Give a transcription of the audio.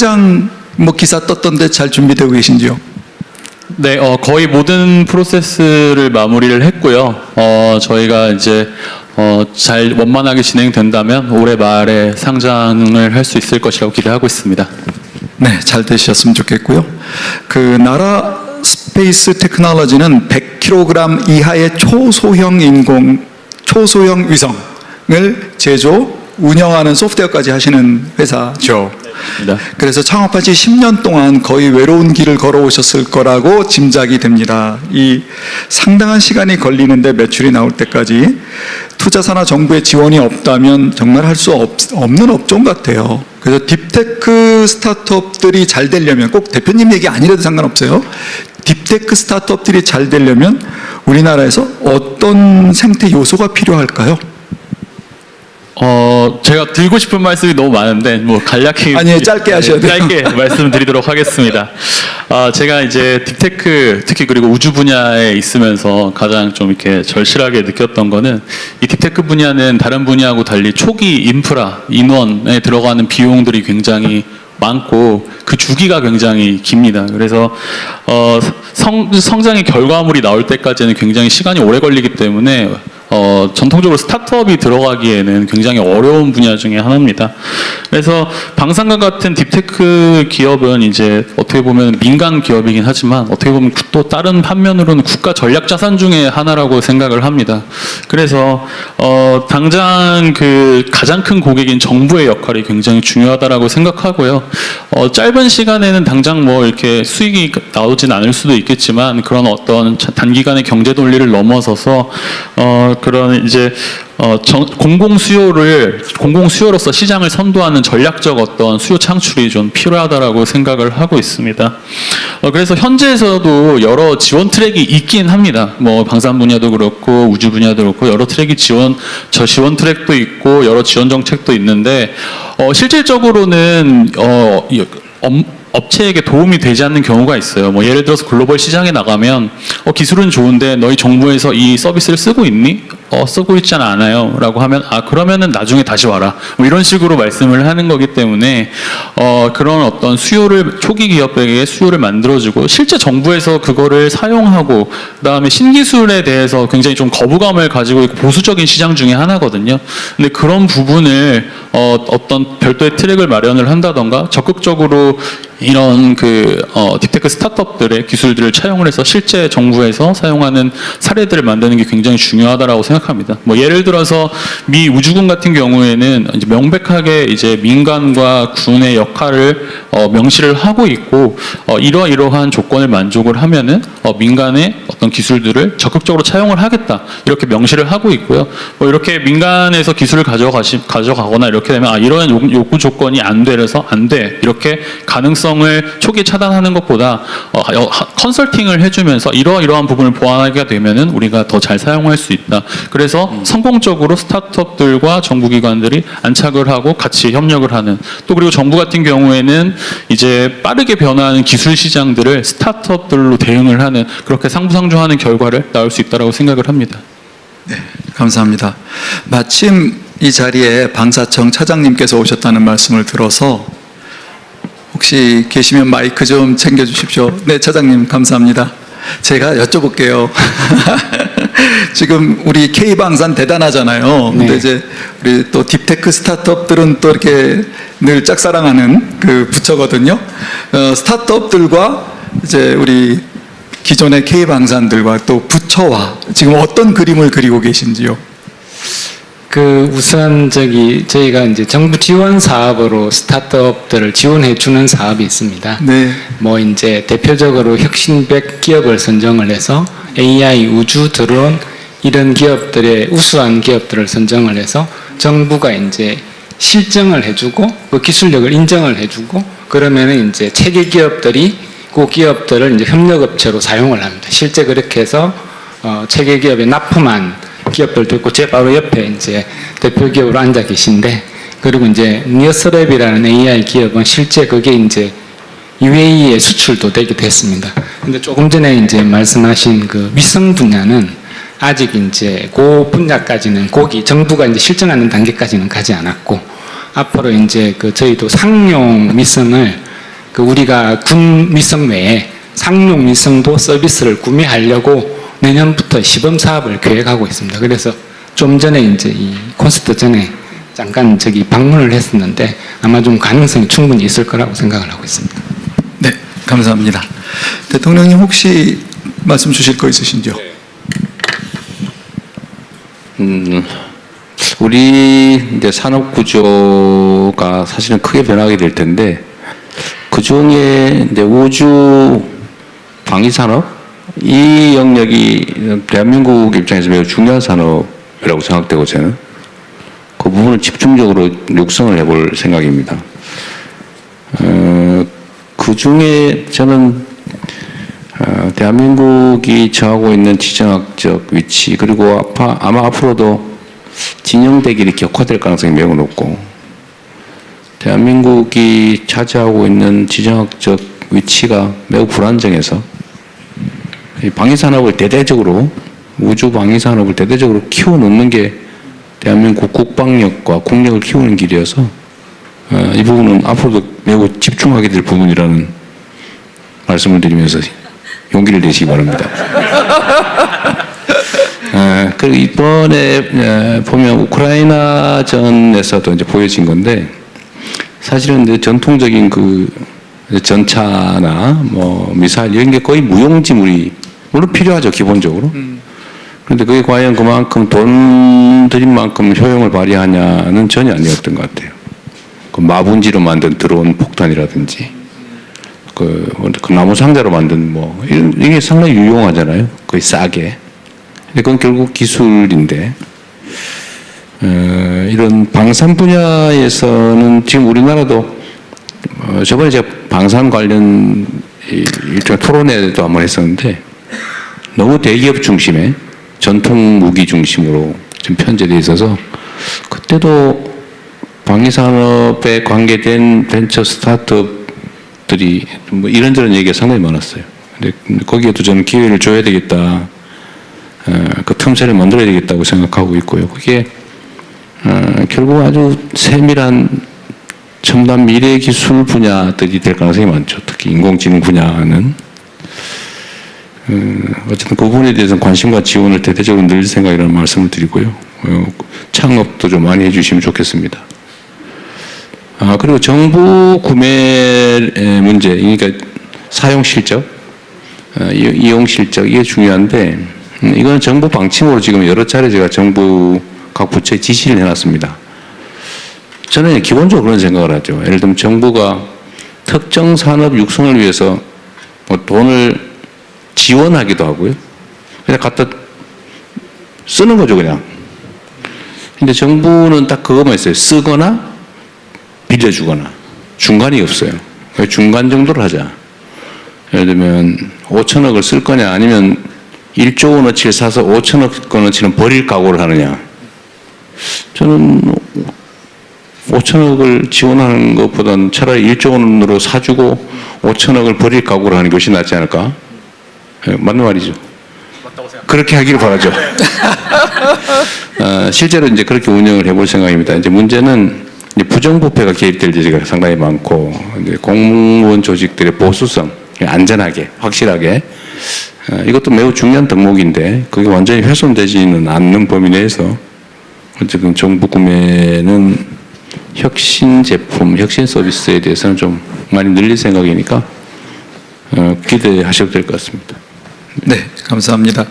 상장 뭐 기사 떴던데 잘 준비되고 계신지요? 네, 거의 모든 프로세스를 마무리를 했고요. 저희가 이제 잘 원만하게 진행된다면 올해 말에 상장을 할 수 있을 것이라고 기대하고 있습니다. 네, 잘 되셨으면 좋겠고요. 그 나라 스페이스 테크놀로지는 100kg 이하의 초소형 위성을 제조, 운영하는 소프트웨어까지 하시는 회사죠. 네. 그래서 창업하시 10년 동안 거의 외로운 길을 걸어오셨을 거라고 짐작이 됩니다. 이 상당한 시간이 걸리는데 매출이 나올 때까지 투자사나 정부의 지원이 없다면 정말 할 수 없는 업종 같아요. 그래서 딥테크 스타트업들이 잘 되려면, 꼭 대표님 얘기 아니라도 상관없어요. 딥테크 스타트업들이 잘 되려면 우리나라에서 어떤 생태 요소가 필요할까요? 제가 드리고 싶은 말씀이 너무 많은데 뭐 간략히 아니요, 짧게 하셔도 돼요. 짧게 말씀드리도록 하겠습니다. 제가 이제 딥테크 특히 그리고 우주 분야에 있으면서 가장 좀 이렇게 절실하게 느꼈던 거는 이 딥테크 분야는 다른 분야하고 달리 초기 인프라 인원에 들어가는 비용들이 굉장히 많고 그 주기가 굉장히 깁니다. 그래서 성장의 결과물이 나올 때까지는 굉장히 시간이 오래 걸리기 때문에 전통적으로 스타트업이 들어가기에는 굉장히 어려운 분야 중에 하나입니다. 그래서 방산과 같은 딥테크 기업은 이제 어떻게 보면 민간 기업이긴 하지만 어떻게 보면 또 다른 반면으로는 국가 전략 자산 중에 하나라고 생각을 합니다. 그래서 당장 그 가장 큰 고객인 정부의 역할이 굉장히 중요하다라고 생각하고요. 짧은 시간에는 당장 뭐 이렇게 수익이 나오진 않을 수도 있겠지만 그런 어떤 단기간의 경제 논리를 넘어서서 그런 이제 공공 수요로서 시장을 선도하는 전략적 어떤 수요 창출이 좀 필요하다라고 생각을 하고 있습니다. 그래서 현재에서도 여러 지원 트랙이 있긴 합니다. 뭐 방산 분야도 그렇고 우주 분야도 그렇고 여러 트랙이 지원 트랙도 있고 여러 지원 정책도 있는데 실질적으로는 업체에게 도움이 되지 않는 경우가 있어요. 뭐 예를 들어서 글로벌 시장에 나가면 기술은 좋은데 너희 정부에서 이 서비스를 쓰고 있니? 쓰고 있잖아 않아요 라고 하면 그러면은 나중에 다시 와라 뭐 이런 식으로 말씀을 하는 거기 때문에 그런 어떤 수요를 초기 기업에게 수요를 만들어주고 실제 정부에서 그거를 사용하고 그다음에 신기술에 대해서 굉장히 좀 거부감을 가지고 있고 보수적인 시장 중에 하나거든요. 근데 그런 부분을 어떤 별도의 트랙을 마련을 한다던가 적극적으로 이런 딥테크 스타트업들의 기술들을 차용을 해서 실제 정부에서 사용하는 사례들을 만드는 게 굉장히 중요하다라고 생각합니다. 뭐 예를 들어서 미 우주군 같은 경우에는 이제 명백하게 이제 민간과 군의 역할을 명시를 하고 있고 이러한 조건을 만족을 하면은 민간의 어떤 기술들을 적극적으로 차용을 하겠다 이렇게 명시를 하고 있고요. 뭐 이렇게 민간에서 기술을 가져가거나 이렇게 되면 이러한 요구 조건이 안 돼서 안 돼 이렇게 가능성을 초기에 차단하는 것보다 컨설팅을 해주면서 이러한 부분을 보완하게 되면은 우리가 더 잘 사용할 수 있다. 그래서 성공적으로 스타트업들과 정부기관들이 안착을 하고 같이 협력을 하는 또 그리고 정부 같은 경우에는 이제 빠르게 변화하는 기술 시장들을 스타트업들로 대응을 하는 그렇게 상부상조하는 결과를 낳을 수 있다고 생각을 합니다. 네, 감사합니다. 마침 이 자리에 방사청 차장님께서 오셨다는 말씀을 들어서 혹시 계시면 마이크 좀 챙겨주십시오. 네, 차장님 감사합니다. 제가 여쭤볼게요. 지금 우리 K방산 대단하잖아요. 근데 이제 우리 또 딥테크 스타트업들은 또 이렇게 늘 짝사랑하는 그 부처거든요. 스타트업들과 이제 우리 기존의 K방산들과 또 부처와 지금 어떤 그림을 그리고 계신지요? 우선 저희가 이제 정부 지원 사업으로 스타트업들을 지원해 주는 사업이 있습니다. 네. 뭐 이제 대표적으로 혁신 100 기업을 선정을 해서 AI, 우주, 드론 이런 기업들의 우수한 기업들을 선정을 해서 정부가 이제 실증을 해주고 그 기술력을 인정을 해주고 그러면은 이제 체계 기업들이 그 기업들을 이제 협력업체로 사용을 합니다. 실제 그렇게 해서 체계 기업에 납품한 기업들도 있고 제 바로 옆에 이제 대표 기업으로 앉아 계신데 그리고 이제 니어스랩이라는 AI 기업은 실제 그게 이제 UAE에 수출도 되기도 했습니다. 근데 조금 전에 이제 말씀하신 그 위성 분야는 아직 이제 그 분야까지는 정부가 이제 실증하는 단계까지는 가지 않았고 앞으로 이제 저희도 상용 위성을 그 우리가 군 위성 외에 상용 위성도 서비스를 구매하려고 내년부터 시범 사업을 계획하고 있습니다. 그래서 좀 전에 이제 이 콘서트 전에 잠깐 저기 방문을 했었는데 아마 좀 가능성이 충분히 있을 거라고 생각을 하고 있습니다. 네, 감사합니다. 대통령님 혹시 말씀 주실 거 있으신지요? 우리 이제 산업 구조가 사실은 크게 변하게 될 텐데 그 중에 이제 우주 방위 산업 이 영역이 대한민국 입장에서 매우 중요한 산업이라고 생각되고 저는 그 부분을 집중적으로 육성을 해볼 생각입니다. 그 중에 저는 대한민국이 처하고 있는 지정학적 위치 그리고 아마 앞으로도 진영대결이 격화될 가능성이 매우 높고 대한민국이 차지하고 있는 지정학적 위치가 매우 불안정해서 이 방위산업을 대대적으로 우주 방위산업을 대대적으로 키워놓는 게 대한민국 국방력과 국력을 키우는 길이어서 이 부분은 앞으로도 매우 집중하게 될 부분이라는 말씀을 드리면서 용기를 내시기 바랍니다. 그리고 이번에 보면 우크라이나전에서도 이제 보여진 건데 사실은 이제 전통적인 그 전차나 뭐 미사일 이런 게 거의 무용지물이 물론 필요하죠 기본적으로. 그런데 그게 과연 그만큼 돈 들인 만큼 효용을 발휘하냐는 전혀 아니었던 것 같아요. 그 마분지로 만든 드론 폭탄이라든지 그 나무 상자로 만든 뭐 이게 상당히 유용하잖아요. 거의 싸게. 근데 그건 결국 기술인데 이런 방산 분야에서는 지금 우리나라도 저번에 제가 방산 관련 일종의 토론회도 한번 했었는데 너무 대기업 중심의 전통 무기 중심으로 좀 편제되어 있어서 그때도 방위산업에 관계된 벤처 스타트업들이 뭐 이런저런 얘기가 상당히 많았어요. 근데 거기에도 저는 기회를 줘야 되겠다. 그 틈새를 만들어야 되겠다고 생각하고 있고요. 그게 결국 아주 세밀한 첨단 미래 기술 분야들이 될 가능성이 많죠. 특히 인공지능 분야는 어쨌든 그 부분에 대해서는 관심과 지원을 대대적으로 늘릴 생각이라는 말씀을 드리고요. 창업도 좀 많이 해주시면 좋겠습니다. 그리고 정부 구매 문제, 그러니까 사용 실적, 이용 실적 이게 중요한데 이건 정부 방침으로 지금 여러 차례 제가 정부 각 부처에 지시를 해놨습니다. 저는 기본적으로 그런 생각을 하죠. 예를 들면 정부가 특정 산업 육성을 위해서 뭐 돈을 지원하기도 하고요. 그냥 갖다 쓰는 거죠, 그냥. 근데 정부는 딱 그것만 있어요. 쓰거나 빌려주거나. 중간이 없어요. 중간 정도를 하자. 예를 들면 5천억을 쓸 거냐 아니면 1조 원어치를 사서 5천억 원어치는 버릴 각오를 하느냐. 저는 5천억을 지원하는 것보다는 차라리 1조 원으로 사주고 5천억을 버릴 각오를 하는 것이 낫지 않을까? 맞는 말이죠. 그렇게 하기를 바라죠. 실제로 이제 그렇게 운영을 해볼 생각입니다. 이제 문제는 이제 부정부패가 개입될 여지가 상당히 많고 이제 공무원 조직들의 보수성, 안전하게, 확실하게 이것도 매우 중요한 덕목인데 그게 완전히 훼손되지는 않는 범위 내에서 어쨌든 정부 구매는 혁신 제품, 혁신 서비스에 대해서는 좀 많이 늘릴 생각이니까 기대하셔도 될 것 같습니다. 네, 감사합니다.